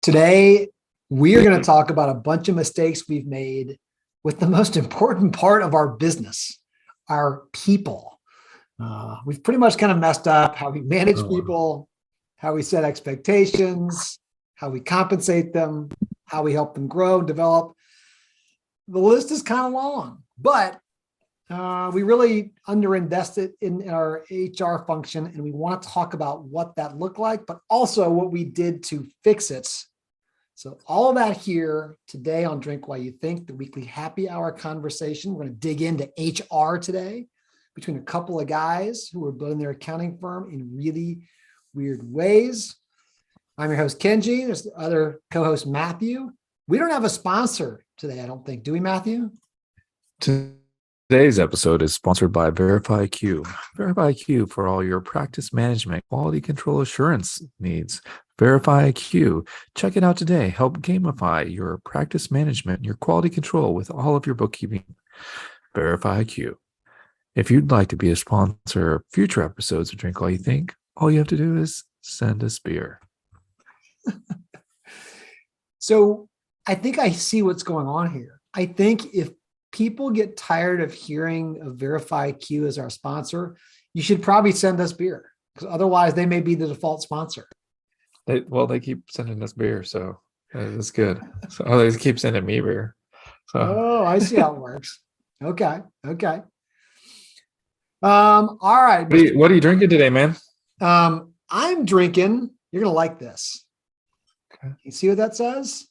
Today, we are going to talk about a bunch of mistakes we've made with the most important part of our business, our people. We've pretty much kind of messed up how we manage people, how we set expectations, how we compensate them, how we help them grow and develop. The list is kind of long, but we really underinvested in our HR function, and we want to talk about what that looked like, but also what we did to fix it. So all of that here today on Drink While You Think, the weekly happy hour conversation. We're going to dig into HR today between a couple of guys who are building their accounting firm in really weird ways. I'm your host, Kenji. There's the other co-host, Matthew. We don't have a sponsor today, I don't think. Do we, Matthew? Today's episode is sponsored by VerifyQ. VerifyQ for all your practice management, quality control assurance needs. VerifyQ. Check it out today. Help gamify your practice management and your quality control with all of your bookkeeping. VerifyQ. If you'd like to be a sponsor of future episodes of Drink While You Think, all you have to do is send us beer. So I think I see what's going on here. I think if people get tired of hearing of VerifyQ as our sponsor, you should probably send us beer, because otherwise they may be the default sponsor. They keep sending us beer, so that's good. So they keep sending me beer. So. Oh, I see how it works. Okay. All right. What are you drinking today, man? I'm drinking. You're gonna like this. Okay. You see what that says?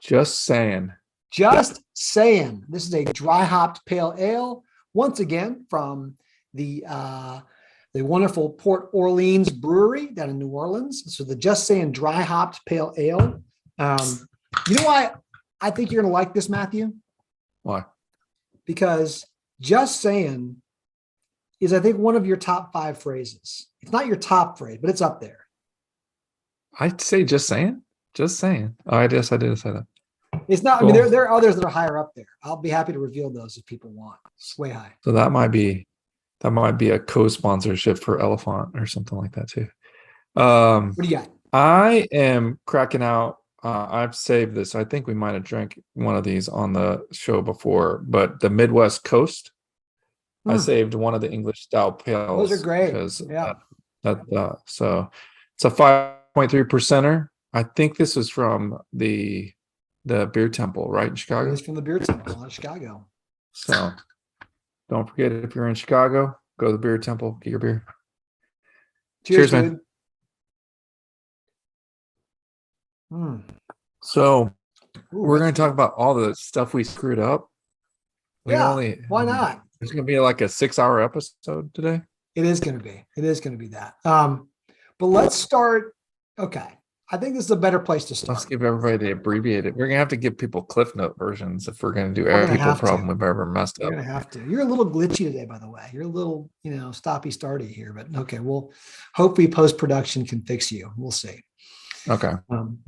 Just saying. Just Sayin. This is a dry hopped pale ale. Once again, from the wonderful Port Orleans Brewery down in New Orleans. So the Just Sayin dry hopped pale ale. You know why I think you're going to like this, Matthew? Why? Because Just Sayin is, I think, one of your top 5 phrases. It's not your top phrase, but it's up there. I'd say just saying. Just saying. Oh, I guess I did say that. It's not. Cool. I mean, there are others that are higher up there. I'll be happy to reveal those if people want. It's way high. So that might be a co-sponsorship for Elephant or something like that too. What do you got? I am cracking out. I've saved this. I think we might have drank one of these on the show before, but the Midwest Coast. I saved one of the English style pales. Those are great. Yeah. So it's a 5.3%. I think this is from the Beer Temple, right, in Chicago? It's from the Beer Temple in Chicago. So don't forget, if you're in Chicago, go to the Beer Temple, get your beer. Cheers, man. So we're going to talk about all the stuff we screwed up. Why not? It's going to be like a 6-hour episode today. It is going to be that. But let's start. Okay. I think this is a better place to start. Let's give everybody the abbreviated. We're going to have to give people Cliff Note versions if we're going to do every problem we've ever messed up. You're going to have to. You're a little glitchy today, by the way. You're a little, stoppy-starty here, but okay. Well, hopefully post-production can fix you. We'll see. Okay.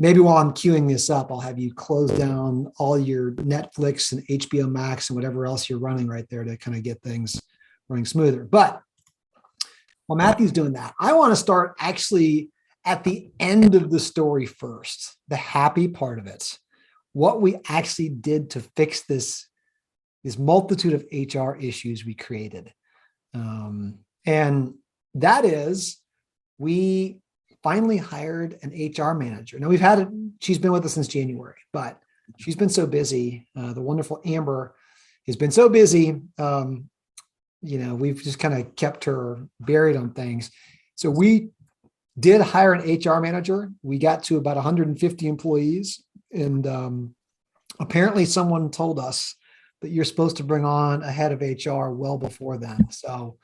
Maybe while I'm queuing this up, I'll have you close down all your Netflix and HBO Max and whatever else you're running right there to kind of get things running smoother. But while Matthew's doing that, I want to start actually at the end of the story first, the happy part of it, what we actually did to fix this multitude of HR issues we created. And that is, we finally hired an HR manager. Now she's been with us since January, but she's been so busy. The wonderful Amber has been so busy. We've just kind of kept her buried on things. So we did hire an HR manager. We got to about 150 employees. And apparently someone told us that you're supposed to bring on a head of HR well before then. So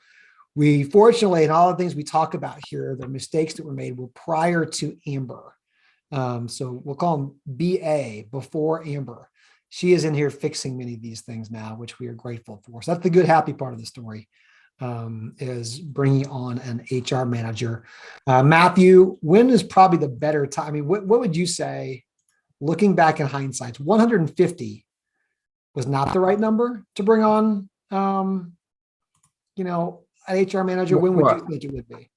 we fortunately, and all the things we talk about here, the mistakes that were made were prior to Amber. So we'll call them BA, before Amber. She is in here fixing many of these things now, which we are grateful for. So that's the good, happy part of the story, is bringing on an HR manager. Matthew, when is probably the better time? I mean, what would you say, looking back in hindsight? 150 was not the right number to bring on, an HR manager. When would you think it would be?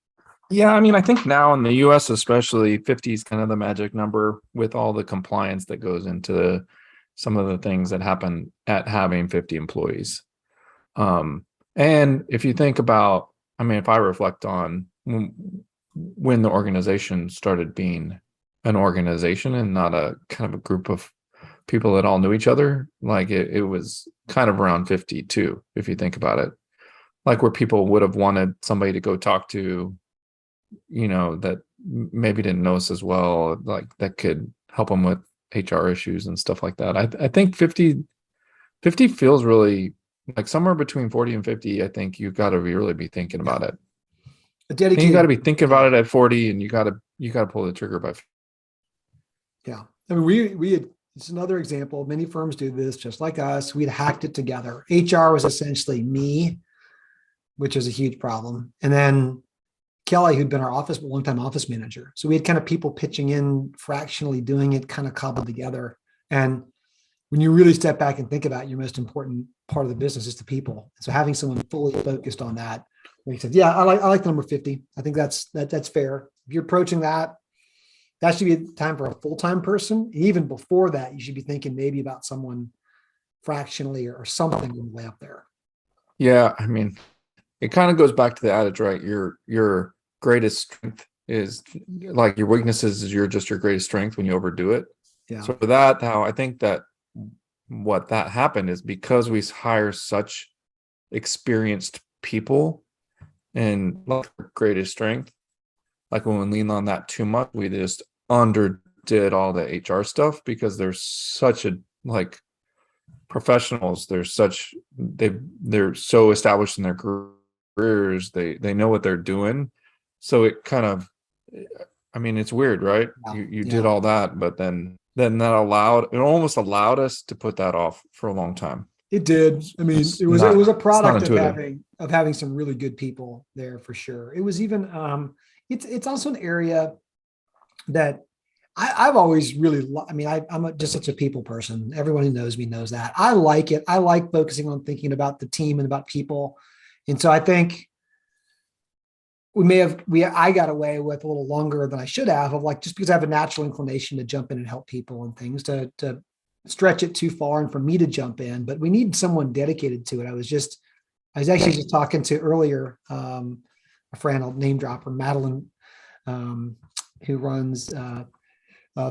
Yeah, I mean, I think now in the US, especially 50 is kind of the magic number with all the compliance that goes into some of the things that happen at having 50 employees. And if you think about, I mean, if I reflect on when the organization started being an organization and not a kind of a group of people that all knew each other, like it was kind of around 50 too, if you think about it, like where people would have wanted somebody to go talk to, that maybe didn't know us as well, like that could help them with HR issues and stuff like that. I think 50 feels really like somewhere between 40 and 50. I think you've got to really be thinking about it. A And you dedicated. got to be thinking about it at 40, and you got to pull the trigger by. Yeah. I mean, we had, it's another example. Many firms do this just like us. We'd hacked it together. HR was essentially me, which is a huge problem. And then Kelly, who'd been our longtime office manager. So we had kind of people pitching in, fractionally doing it, kind of cobbled together. And when you really step back and think about it, your most important part of the business is the people. So having someone fully focused on that makes sense. Yeah, I like the number 50. I think that's fair. If you're approaching that, that should be time for a full-time person. And even before that, you should be thinking maybe about someone fractionally or something on the way up there. Yeah, I mean, it kind of goes back to the adage, right? Your greatest strength is like your weaknesses is just your greatest strength when you overdo it. Yeah. So for that, how I think that what that happened is because we hire such experienced people and like greatest strength, like when we lean on that too much, we just underdid all the HR stuff because there's such a like professionals. They're so established in their careers. They know what they're doing. So it kind of, I mean, it's weird, right? Yeah. You did all that, but then it almost allowed us to put that off for a long time. It did. I mean, it was a product of having some really good people there for sure. It was even it's also an area that I've always really, I mean, I'm just such a people person. Everyone who knows me knows that. I like it. I like focusing on thinking about the team and about people. And so I think I got away with a little longer than I should have, of like, just because I have a natural inclination to jump in and help people and things, to stretch it too far and for me to jump in, but we need someone dedicated to it. I was actually just talking to earlier, a friend, I'll name drop her, Madeline, who runs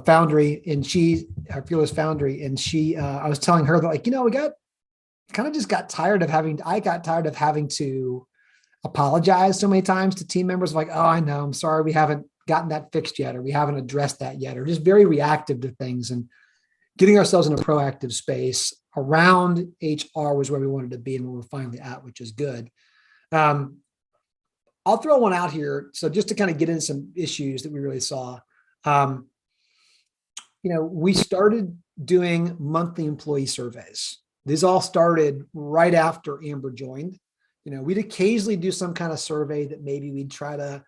Foundry, and our Fearless Foundry. And I was telling her that, like, I got tired of having to apologize so many times to team members, like, oh, I know, I'm sorry, we haven't gotten that fixed yet, or we haven't addressed that yet, or just very reactive to things. And getting ourselves in a proactive space around HR was where we wanted to be and where we're finally at, which is good. I'll throw one out here. So just to kind of get into some issues that we really saw, we started doing monthly employee surveys. These all started right after Amber joined. We'd occasionally do some kind of survey that maybe we'd try to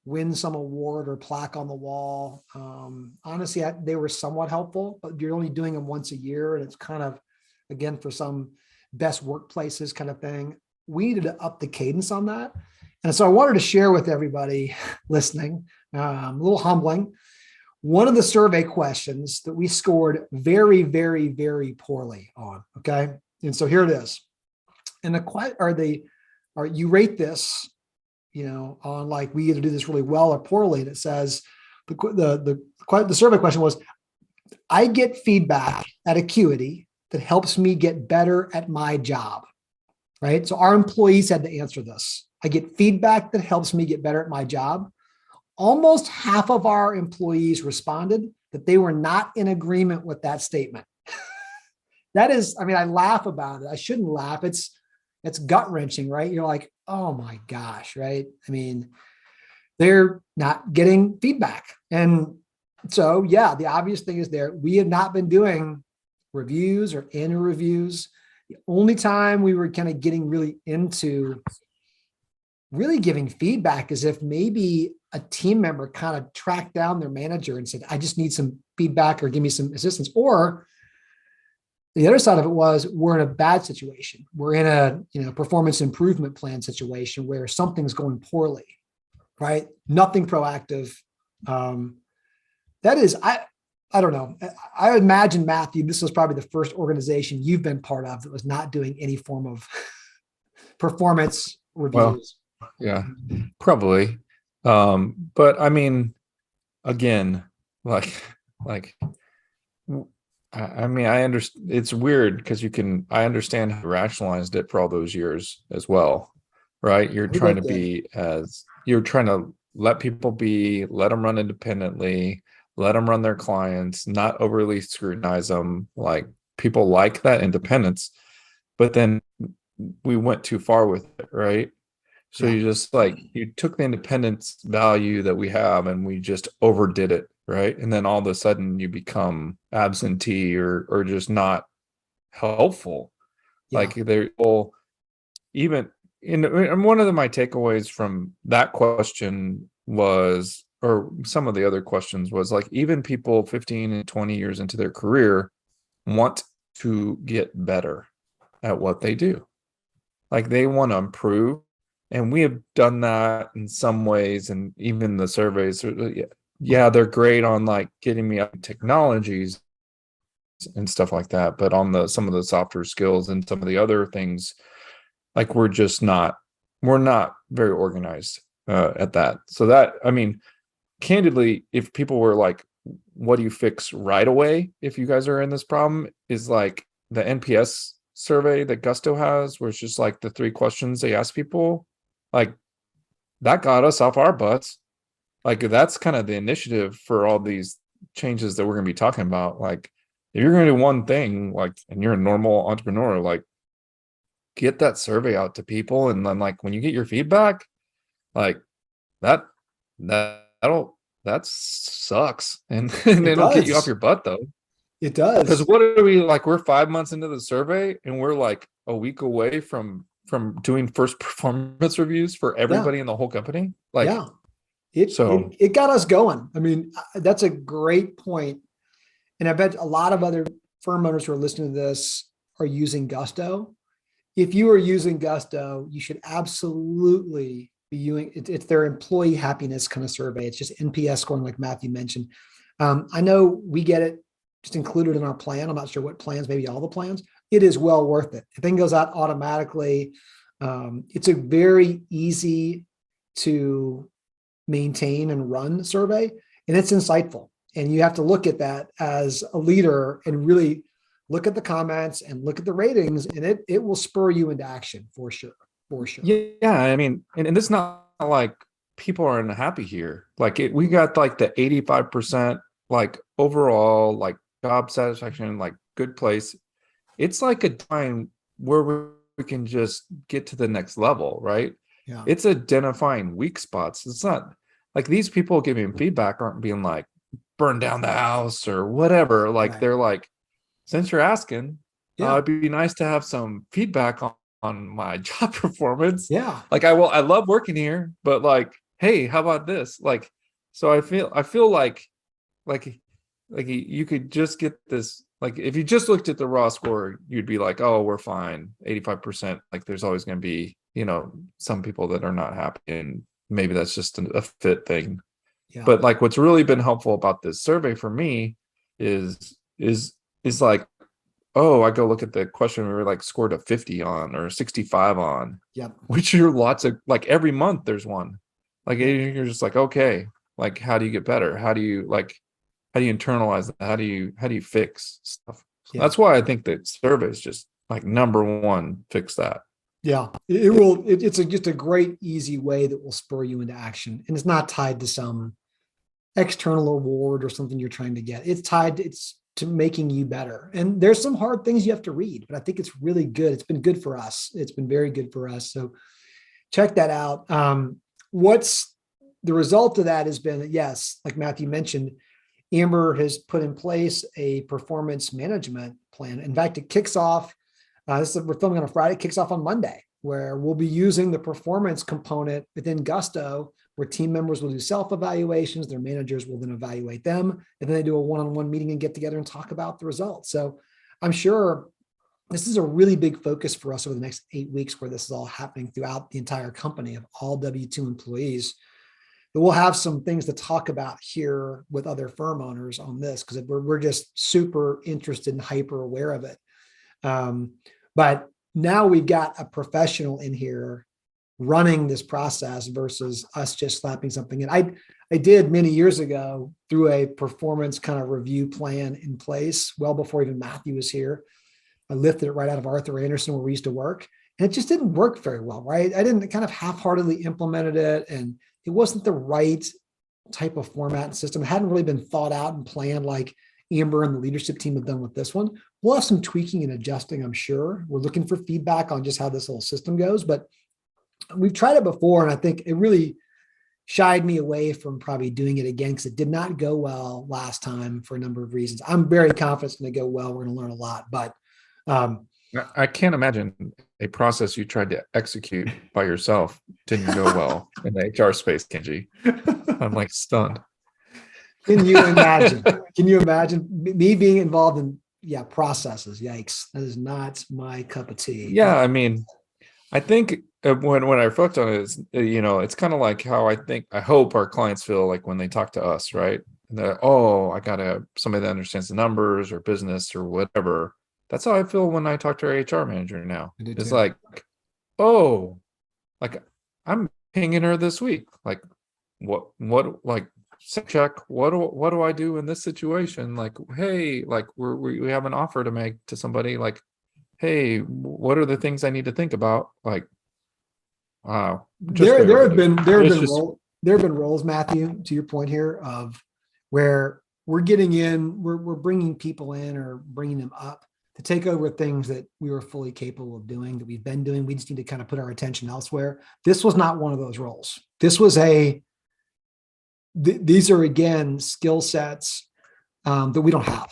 win some award or plaque on the wall. Honestly, they were somewhat helpful, but you're only doing them once a year. And it's kind of, again, for some best workplaces kind of thing. We needed to up the cadence on that. And so I wanted to share with everybody listening, a little humbling, one of the survey questions that we scored very, very, very poorly on. Okay. And so here it is. And you rate this, on like, we either do this really well or poorly. And it says, the survey question was, I get feedback at Acuity that helps me get better at my job, right? So our employees had to answer this. I get feedback that helps me get better at my job. Almost half of our employees responded that they were not in agreement with that statement. That is, I mean, I laugh about it. I shouldn't laugh. It's gut wrenching, right? You're like, oh my gosh, right? I mean, they're not getting feedback. And so, yeah, the obvious thing is we have not been doing reviews or annual reviews. The only time we were kind of getting really into really giving feedback is if maybe a team member kind of tracked down their manager and said, I just need some feedback or give me some assistance. Or the other side of it was, we're in a bad situation. We're in a performance improvement plan situation where something's going poorly. right? Nothing proactive. That is, I don't know. I imagine, Matthew, this was probably the first organization you've been part of that was not doing any form of performance Well, reviews. yeah, probably. But I mean, again, like, like, I mean, I understand it's weird because I understand how you rationalized it for all those years as well, right? You're We trying both to did. you're trying to let people let them run independently, let them run their clients, not overly scrutinize them. Like people like that independence, but then we went too far with it, right? So Yeah. you just like you took the independence value that we have and we just overdid it, right? And then all of a sudden you become absentee or just not helpful. Yeah. Like they're all even and one of my takeaways from that question was, or some of the other questions was like even people 15 and 20 years into their career want to get better at what they do. Like they want to improve. And we have done that in some ways. And even the surveys, yeah, they're great on like getting me up in technologies and stuff like that. But on some of the softer skills and some of the other things, like we're not very organized at that. So that, I mean, candidly, if people were like, what do you fix right away if you guys are in this problem, is like the NPS survey that Gusto has, where it's just like the 3 questions they ask people, like that got us off our butts. Like that's kind of the initiative for all these changes that we're going to be talking about. Like if you're going to do one thing, like, and you're a normal entrepreneur, like get that survey out to people. And then like when you get your feedback, like that, that sucks. And It it'll get you off does. your butt though. It Because does. what are we like? We're 5 months into the survey, and we're like a week away from doing first performance reviews for Yeah. everybody in the whole company. Like, Yeah. It, so it, it got us going. I mean, that's a great point. And I bet a lot of other firm owners who are listening to this are using Gusto. If you are using Gusto, you should absolutely be using it. It's their employee happiness kind of survey. It's just NPS scoring, like Matthew mentioned. I know we get it just included in our plan. I'm not sure what plans, maybe all the plans. It is well worth it. The thing goes out automatically. It's a very easy to maintain and run survey, and it's insightful. And you have to look at that as a leader and really look at the comments and look at the ratings, and it will spur you into action for sure. For sure. yeah, I mean, and it's not like people are unhappy here. Like we got like the 85% like overall like job satisfaction, like good place. It's like a time where we can just get to the next level, right? Yeah. It's identifying weak spots. It's not like these people giving feedback aren't being like burn down the house or whatever. Like Right. they're like, since you're asking, Yeah. it'd be nice to have some feedback on my job performance. Yeah. Like I love working here, but like, hey, how about this? Like, so I feel like you could just get this, like if you just looked at the raw score, you'd be like, oh, we're fine, 85%. Like there's always going to be, some people that are not happy, and maybe that's just a fit thing. Yeah. But like what's really been helpful about this survey for me is like, oh, I go look at the question we were like scored a 50 on or 65 on, Yep. which are lots of, like every month there's one. Like you're just like, okay, like how do you get better? How do you internalize that? How do you fix stuff? So Yeah. that's why I think that survey is just like number one, fix that. Yeah. It will. It's just a great, easy way that will spur you into action, and it's not tied to some external award or something you're trying to get. It's to making you better. And there's some hard things you have to read, but I think it's really good. It's been good for us. It's been very good for us. So check that out. What's the result of that has been, yes, like Matthew mentioned, Amber has put in place a performance management plan. In fact, it kicks off, we're filming on a Friday, it kicks off on Monday, where we'll be using the performance component within Gusto, where team members will do self-evaluations, their managers will then evaluate them, and then they do a one-on-one meeting and get together and talk about the results. So I'm sure this is a really big focus for us over the next 8 weeks, where this is all happening throughout the entire company of all W2 employees. we'll have some things to talk about here with other firm owners on this, because we're just super interested and hyper aware of it. But now we've got a professional in here running this process versus us just slapping something in. I did many years ago through a performance kind of review plan in place, well before even Matthew was here. I lifted it right out of Arthur Anderson where we used to work, and it just didn't work very well, right? I didn't kind of half-heartedly implemented it, and it wasn't the right type of format and system. It hadn't really been thought out and planned like Amber and the leadership team have done with this one. We'll have some tweaking and adjusting, I'm sure. We're looking for feedback on just how this whole system goes, but we've tried it before, and I think it really shied me away from probably doing it again because it did not go well last time for a number of reasons. I'm very confident it's going to go well. We're going to learn a lot, but I can't imagine a process you tried to execute by yourself didn't go well in the HR space, Kenji. I'm like stunned. Can you imagine? Can you imagine me being involved in processes? Yikes. That is not my cup of tea. Yeah, I mean, I think when I reflect on it, it's kind of like how I hope our clients feel like when they talk to us, right? That, I got somebody that understands the numbers or business or whatever. That's how I feel when I talk to our HR manager now. It's like, like I'm pinging her this week. Like, what, like, check. What do I do in this situation? Like, hey, like we have an offer to make to somebody. Like, hey, what are the things I need to think about? Like, wow. There have been roles, Matthew, to your point here, of where we're getting in, we're bringing people in or bringing them up to take over things that we were fully capable of doing, that we've been doing. We just need to kind of put our attention elsewhere. This was not one of those roles. This was these are again skill sets that we don't have,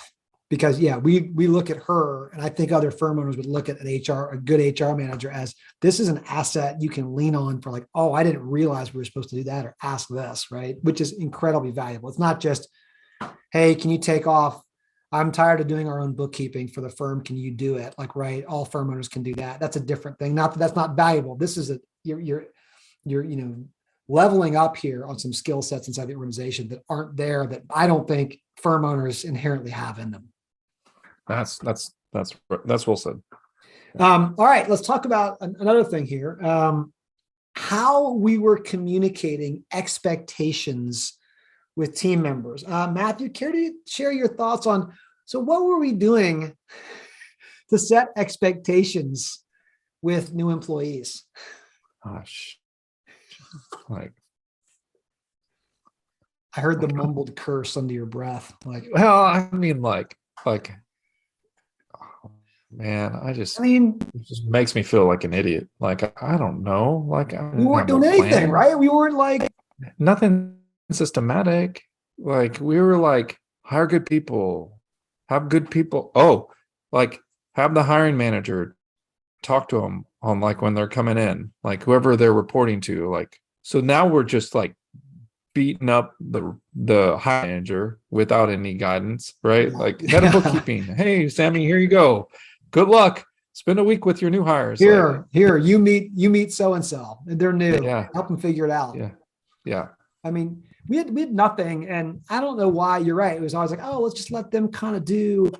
because we look at her, and I think other firm owners would look at a good HR manager as this is an asset you can lean on for, like, I didn't realize we were supposed to do that, or ask this, right? Which is incredibly valuable. It's not just, hey, can you take off? I'm tired of doing our own bookkeeping for the firm. Can you do it? Like, right. All firm owners can do that. That's a different thing. Not that that's not valuable. This is you're leveling up here on some skill sets inside the organization that aren't there, that I don't think firm owners inherently have in them. That's well said. All right, let's talk about another thing here. How we were communicating expectations with team members. Matthew, care to share your thoughts on, so what were we doing to set expectations with new employees? Gosh, like, I heard the mumbled curse under your breath. Like, well, I mean, like, man, it just makes me feel like an idiot. Like, I don't know. Like, we weren't doing anything, right? We weren't like nothing systematic. Like, we were like, hire good people, have good people. Like, have the hiring manager talk to them on, like, when they're coming in, like whoever they're reporting to. Like, so now we're just like beating up the hiring manager without any guidance, right? Like, head of bookkeeping. Hey, Sammy, here you go. Good luck. Spend a week with your new hires. Here, you meet so-and-so, and they're new. Yeah. Help them figure it out. Yeah. I mean, we had nothing, and I don't know why. You're right. It was always like, let's just let them kind of do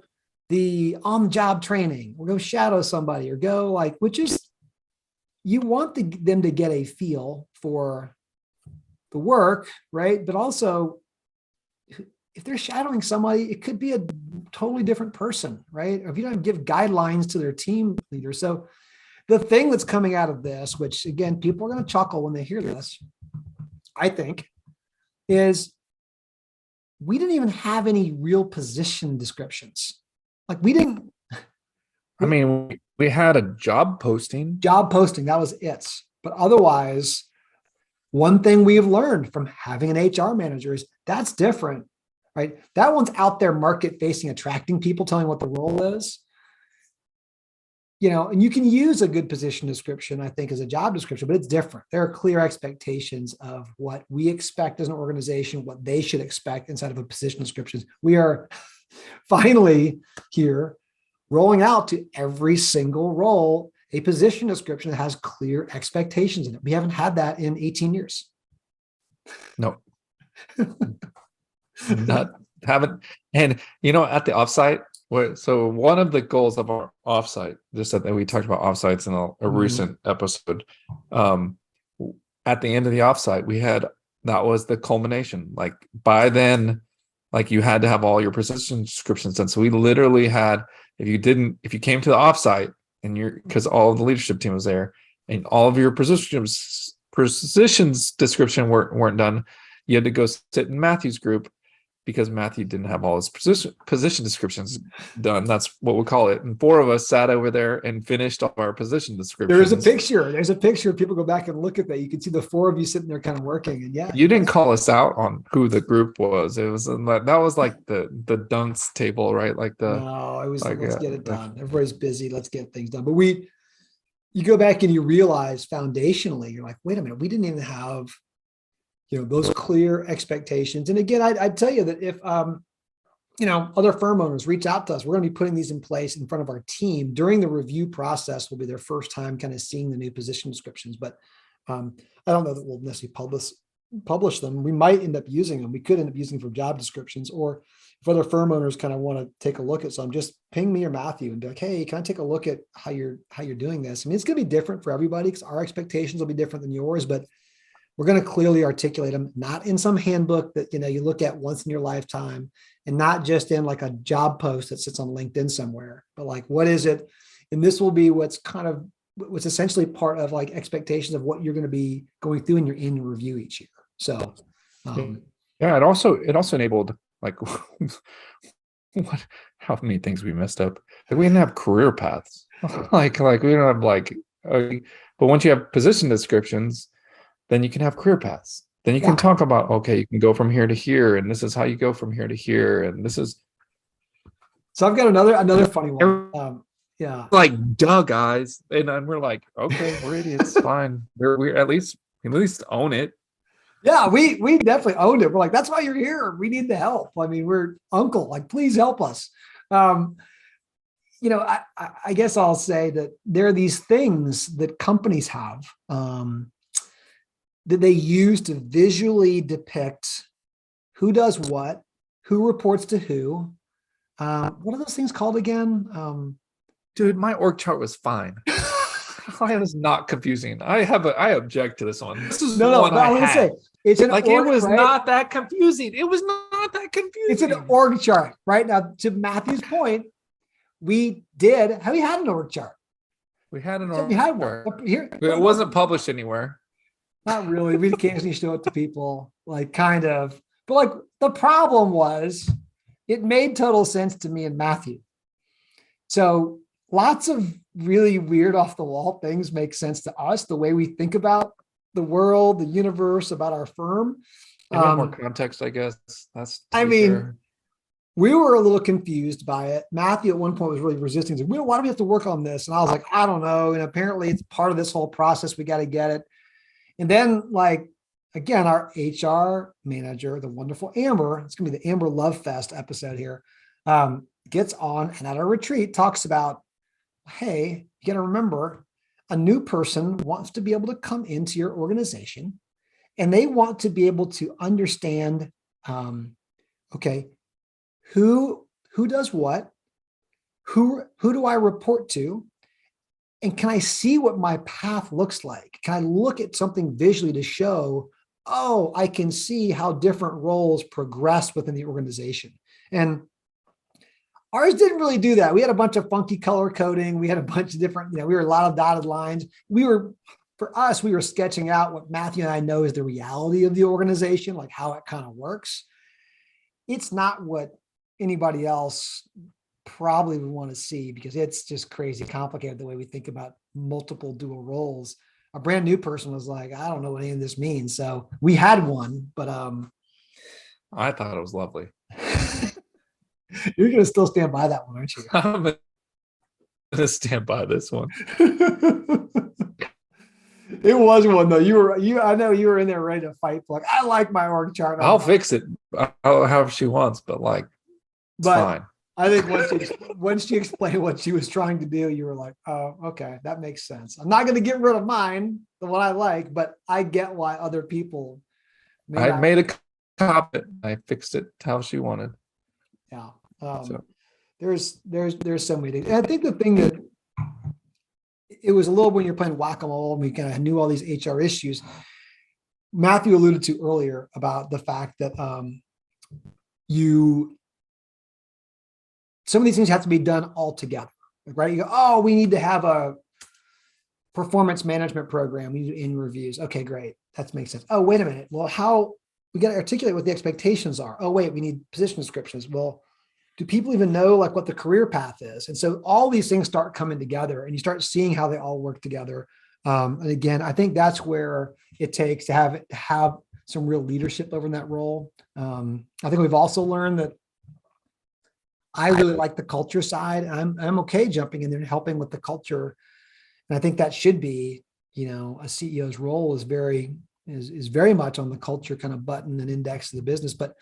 the on-the-job training, or go shadow somebody, or go like, which is, you want them to get a feel for the work, right? But also, if they're shadowing somebody, it could be a totally different person, right? Or if you don't give guidelines to their team leader. So the thing that's coming out of this, which again, people are going to chuckle when they hear this, I think, is we didn't even have any real position descriptions. Like, we didn't. I mean, we had a job posting. That was it. But otherwise, one thing we have learned from having an HR manager is that's different, right? That one's out there market facing, attracting people, telling what the role is. And you can use a good position description, I think, as a job description, but it's different. There are clear expectations of what we expect as an organization, what they should expect inside of a position description. We are finally here rolling out to every single role a position description that has clear expectations in it. We haven't had that in 18 years. No, not haven't. And at the offsite, so one of the goals of our offsite, just that we talked about offsites in a recent episode. At the end of the offsite, that was the culmination. Like by then, like you had to have all your position descriptions done. So we literally had, if you came to the offsite and because all of the leadership team was there and all of your positions description weren't done, you had to go sit in Matthew's group because Matthew didn't have all his position descriptions done. That's what we call it. And 4 of us sat over there and finished all our position descriptions. There's a picture. People go back and look at that. You can see the 4 of you sitting there kind of working. And yeah, you didn't call us out on who the group was. It was that was like the dunce table, right? Like no, it was like, let's get it done. Everybody's busy. Let's get things done. But you go back and you realize foundationally, you're like, wait a minute, we didn't even have those clear expectations. And again, I'd tell you that if, other firm owners reach out to us, we're going to be putting these in place in front of our team during the review process. Will be their first time kind of seeing the new position descriptions, but I don't know that we'll necessarily publish them. We might end up using them. We could end up using them for job descriptions, or if other firm owners kind of want to take a look at some, just ping me or Matthew and be like, hey, can I take a look at how you're doing this? I mean, it's going to be different for everybody because our expectations will be different than yours, but we're going to clearly articulate them, not in some handbook that, you look at once in your lifetime, and not just in like a job post that sits on LinkedIn somewhere, but like, what is it? And this will be what's essentially part of like expectations of what you're going to be going through in your annual review each year. So, it also enabled like, how many things we messed up. Like we didn't have career paths. like we don't have but once you have position descriptions, then you can have career paths. Then you can talk about, okay, you can go from here to here, and this is how you go from here to here, and this is. So I've got another funny one. Like, duh, guys, and we're like, okay, we're idiots, fine. We're at least own it. Yeah, we definitely owned it. We're like, that's why you're here. We need the help. I mean, we're uncle. Like, please help us. I guess I'll say that there are these things that companies have. That they use to visually depict who does what, who reports to who. What are those things called again? Dude, my org chart was fine. I was not confusing. I object to this one. This is one I had. Say, it's an it was not that confusing. It was not that confusing. It's an org chart, right? Now, to Matthew's point, we had an org chart. We had an org chart. It wasn't published anywhere. Not really. We occasionally show it to people, like kind of. But like the problem was, it made total sense to me and Matthew. So lots of really weird off the wall things make sense to us, the way we think about the world, the universe, about our firm. More context, I guess. We were a little confused by it. Matthew at one point was really resisting. He's like, why do we have to work on this? And I was like, I don't know. And apparently it's part of this whole process. We got to get it. And then, like, again, our HR manager, the wonderful Amber, it's going to be the Amber Love Fest episode here, gets on and at our retreat talks about, hey, you got to remember, a new person wants to be able to come into your organization and they want to be able to understand, okay, who does what, who do I report to? And can I see what my path looks like? Can I look at something visually to show, oh, I can see how different roles progress within the organization? And ours didn't really do that. We had a bunch of funky color coding. We had a bunch of different, we were a lot of dotted lines. For us, we were sketching out what Matthew and I know is the reality of the organization, like how it kind of works. It's not what anybody else probably would want to see, because it's just crazy complicated the way we think about multiple dual roles. A brand new person was like, I don't know what any of this means. So we had one, but I thought it was lovely. You're going to still stand by that one, aren't you? I'm going to stand by this one. It was one though. I know you were in there ready to fight. Like, I like my org chart. I'll fix it however she wants, but fine. I think once she explained what she was trying to do, you were like, oh, okay, that makes sense. I'm not going to get rid of mine, the one I like, but I get why other people I made a copy. I fixed it how she wanted. Yeah. So There's so many things. And I think the thing that it was a little when you're playing whack-a-mole and we kind of knew all these HR issues. Matthew alluded to earlier about the fact that some of these things have to be done all together, right? You go, oh, we need to have a performance management program. We need in reviews. Okay, great. That makes sense. Oh, wait a minute. Well, how we got to articulate what the expectations are. Oh, wait, we need position descriptions. Well, do people even know like what the career path is? And so all these things start coming together and you start seeing how they all work together. And again, I think that's where it takes to have some real leadership over in that role. I think we've also learned that I really like the culture side. I'm okay jumping in there and helping with the culture. And I think that should be, a CEO's role is very much on the culture kind of button and index of the business. But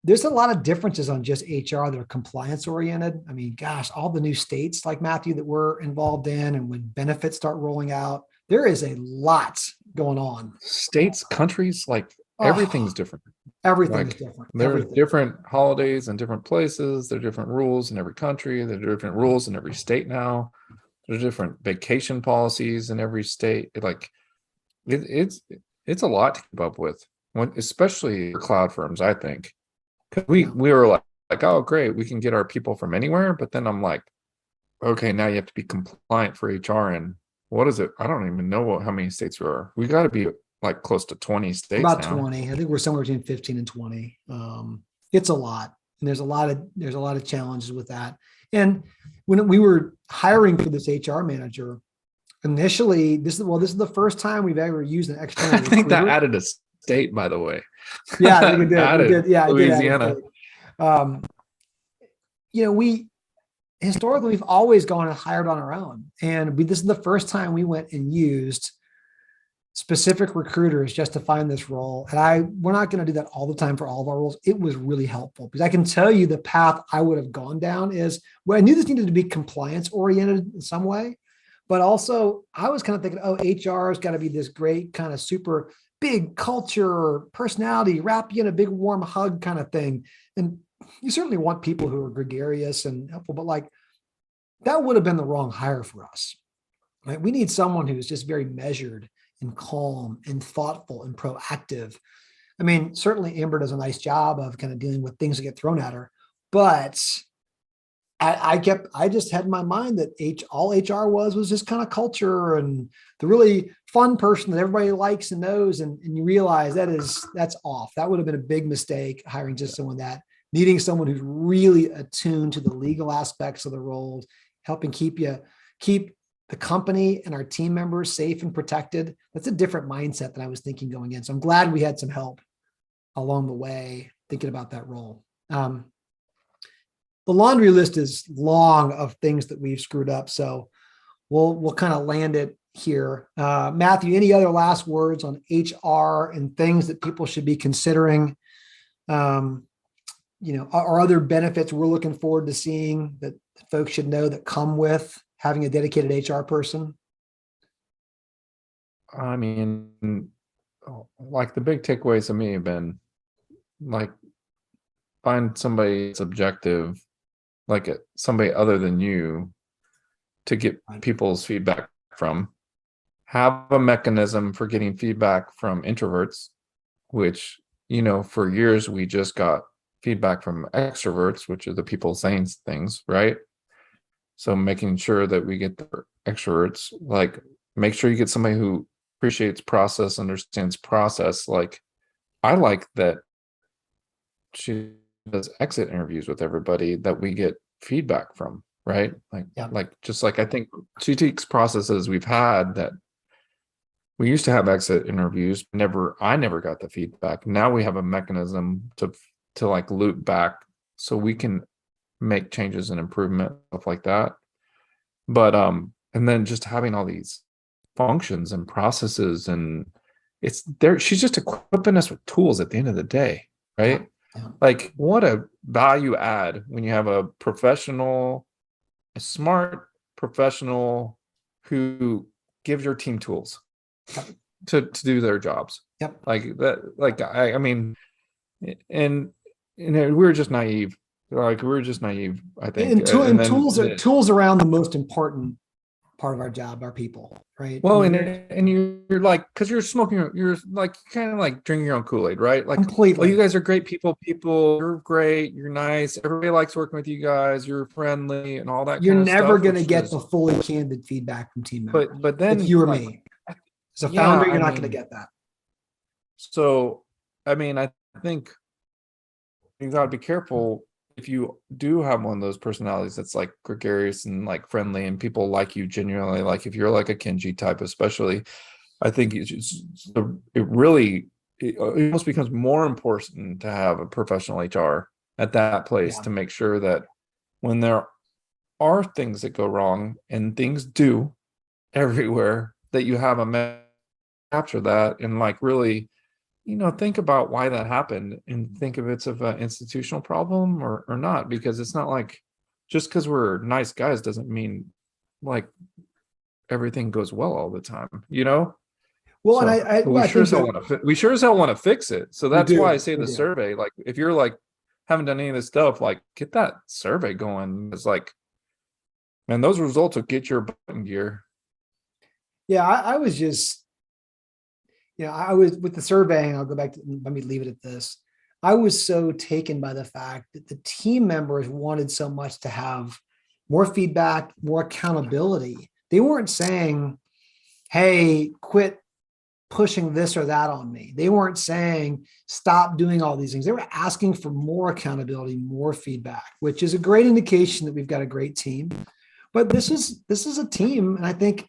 there's a lot of differences on just HR that are compliance oriented. I mean, gosh, all the new states like Matthew that we're involved in, and when benefits start rolling out, there is a lot going on. States, countries, like everything's different. Everything is Like, different. There's Everything. different holidays in different places. There are different rules in every country. There are different rules in every state now. There's different vacation policies in every state. It's a lot to keep up with, especially for cloud firms, I think. We were like, oh, great, we can get our people from anywhere. But then I'm like, okay, now you have to be compliant for HR. And what is it? I don't even know how many states there are. We got to be like close to 20 states About now. 20. I think we're somewhere between 15 and 20. It's a lot. And there's a lot of challenges with that. And when we were hiring for this HR manager, initially, this is the first time we've ever used an external I think that recruiter. added a state, by the way. Yeah, I think it did. Added We did. Yeah, Louisiana. We historically we've always gone and hired on our own, and this is the first time we went and used specific recruiters just to find this role. And we're not going to do that all the time for all of our roles. It was really helpful because I can tell you the path I would have gone down is I knew this needed to be compliance oriented in some way, but also I was kind of thinking, oh, HR has got to be this great kind of super big culture, personality, wrap you in a big warm hug kind of thing. And you certainly want people who are gregarious and helpful, but like that would have been the wrong hire for us. Right? We need someone who's just very measured and calm and thoughtful and proactive. I mean, certainly Amber does a nice job of kind of dealing with things that get thrown at her, but I just had in my mind that all HR was just kind of culture and the really fun person that everybody likes and knows. And you realize that's off. That would have been a big mistake hiring just someone needing someone who's really attuned to the legal aspects of the role, helping keep the company and our team members safe and protected. That's a different mindset than I was thinking going in. So I'm glad we had some help along the way thinking about that role. The laundry list is long of things that we've screwed up. So we'll kind of land it here. Matthew, any other last words on HR and things that people should be considering? Are other benefits we're looking forward to seeing that folks should know that come with having a dedicated HR person? I mean, like the big takeaways of me have been like find somebody that's objective, like somebody other than you to get people's feedback from. Have a mechanism for getting feedback from introverts, which, for years we just got feedback from extroverts, which are the people saying things, right? So making sure that we get the extroverts, like make sure you get somebody who appreciates process, understands process. Like I like that she does exit interviews with everybody that we get feedback from, right? Like I think she takes processes we've had that we used to have exit interviews. I never got the feedback. Now we have a mechanism to like loop back so we can make changes and improvement, stuff like that. But and then just having all these functions and processes, and it's there, she's just equipping us with tools at the end of the day, right? Yeah. Like what a value add when you have a smart professional who gives your team tools. to do their jobs. Yep. Like that, like I mean, and we're just naive. Like we're just naive, I think. And tools around the most important part of our job, our people, right? Well, and you're like, because you're smoking, you're like kind of like drinking your own Kool-Aid, right? Like, completely. oh, you guys are great people. You're great. You're nice. Everybody likes working with you guys. You're friendly and all that. You're kind of never stuff, going to get the fully candid feedback from team members. But then if you or like, me, as a founder, you're not going to get that. So, I mean, I think you got to be careful if you do have one of those personalities that's like gregarious and like friendly and people like you genuinely, like if you're like a Kenji type, especially, I think it almost becomes more important to have a professional HR at that place to make sure that when there are things that go wrong, and things do everywhere, that you have a capture that and like really, think about why that happened and think if it's of an institutional problem or not, because it's not like just because we're nice guys doesn't mean like everything goes well all the time, Well, so, and we sure as hell want to fix it. So that's why I say the survey, like if you're like haven't done any of this stuff, like get that survey going. It's like, man, those results will get your butt in gear. Yeah, I was just, I was with the surveying. I'll go back to, let me leave it at this. I was so taken by the fact that the team members wanted so much to have more feedback, more accountability. They weren't saying, hey, quit pushing this or that on me. They weren't saying, stop doing all these things. They were asking for more accountability, more feedback, which is a great indication that we've got a great team. But this is a team, and I think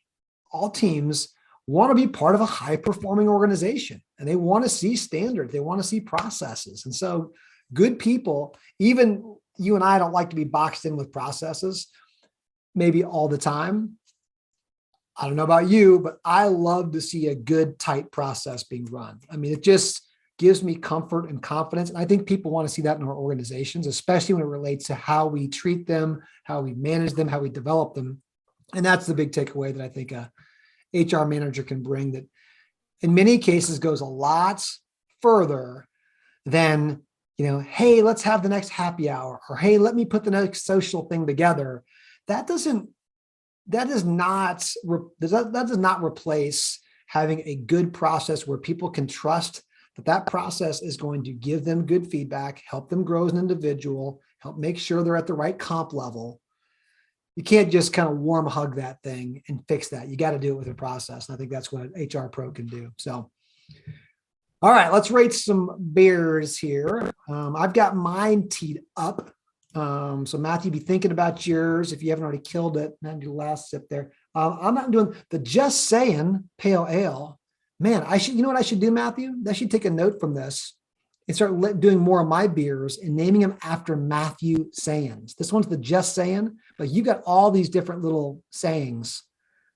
all teams want to be part of a high-performing organization, and they want to see standards. They want to see processes. And so good people, even you and I don't like to be boxed in with processes, maybe all the time. I don't know about you, but I love to see a good, tight process being run. I mean, it just gives me comfort and confidence. And I think people want to see that in our organizations, especially when it relates to how we treat them, how we manage them, how we develop them. And that's the big takeaway that I think a HR manager can bring, that in many cases goes a lot further than, hey, let's have the next happy hour, or hey, let me put the next social thing together. That does not replace having a good process where people can trust that process is going to give them good feedback, help them grow as an individual, help make sure they're at the right comp level. You can't just kind of warm hug that thing and fix that. You got to do it with a process. And I think that's what an HR pro can do. So, all right, let's rate some beers here. I've got mine teed up. So Matthew, be thinking about yours if you haven't already killed it. Not do the last sip there. I'm not doing the Just Sayin pale ale. Man, you know what I should do, Matthew? I should take a note from this and start doing more of my beers and naming them after Matthew sayings. This one's the Just Sayin, but you got all these different little sayings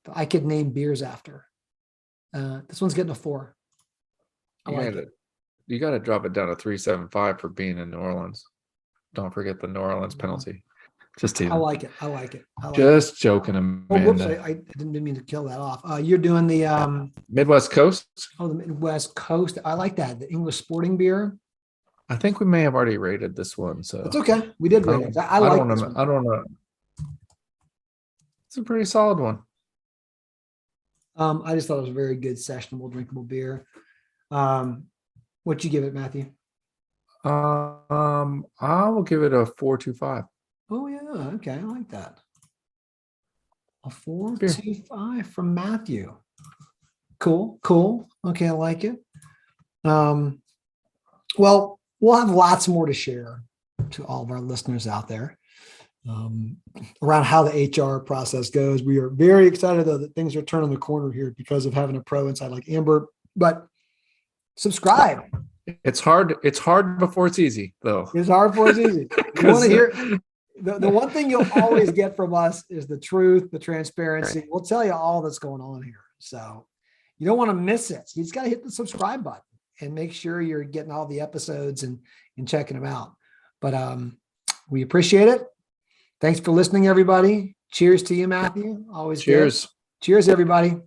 that I could name beers after. This one's getting a 4. You got to drop it doon to 3.75 for being in New Orleans. Don't forget the New Orleans penalty. Just teasing. I like it. Just joking, Amanda. Oh, whoops, I didn't mean to kill that off. You're doing the Midwest Coast? Oh, the Midwest Coast. I like that. The English sporting beer. I think we may have already rated this one. So it's okay. We did rate it. I like this one. I don't know. It's a pretty solid one. I just thought it was a very good, sessionable, drinkable beer. What'd you give it, Matthew? I will give it a 4.25. Oh yeah, okay, I like that. A 4.25 from Matthew. Cool. Okay, I like it. Well, we'll have lots more to share to all of our listeners out there around how the HR process goes. We are very excited, though, that things are turning the corner here because of having a pro inside like Amber. But subscribe. It's hard before it's easy, though. It's hard before it's easy. You want to hear the one thing you'll always get from us is the truth, the transparency. We'll tell you all that's going on here. So you don't want to miss it. So you just got to hit the subscribe button and make sure you're getting all the episodes and checking them out. But we appreciate it. Thanks for listening, everybody. Cheers to you, Matthew. Always cheers. Good. Cheers, everybody.